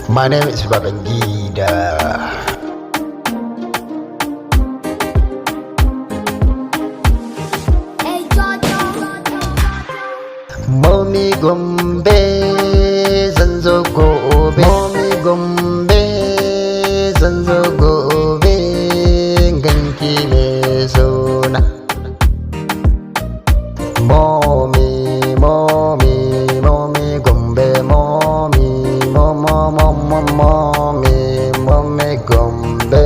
My name is Babangida. Mommy Gombe zanzo gobe, Mommy Gombe zanzo gobe, ganki me sona. Mommy Gombe, Mommy Gombe.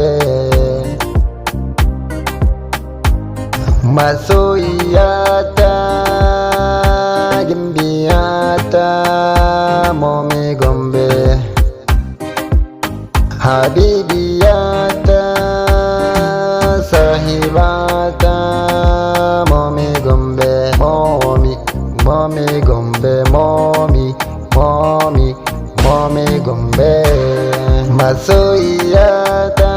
Masoyiyata, gimbiyata, Mommy Gombe. Habibiyata, sahibata, Mommy Gombe. Mommy Gombe, Mommy Gombe. Masoyiyata,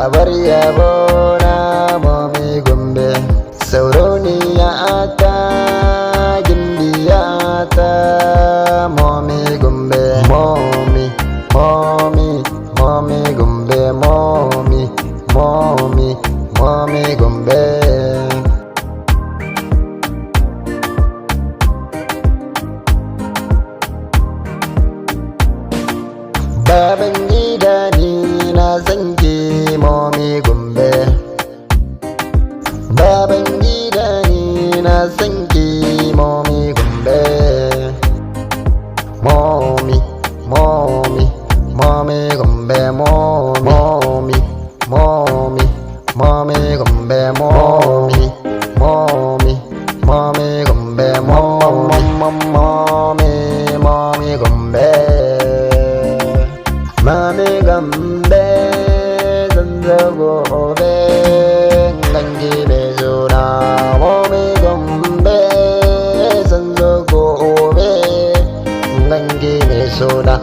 abar yabona, Mommy Gombe. Sarauniyata, gimbiyata, Mommy Gombe. Mommy Gombe, Mommy Gombe. Babangida ni na san ki, Mommy Gombe. Babangida ni na san ki, Mommy Gombe. Mommy Gombe, Mommy Gombe, Mommy Gombe, Mommy Gombe. Mommy Gombe zanzo gobe, ganki me sona. Mommy Gombe zanzo gobe, ganki me sona.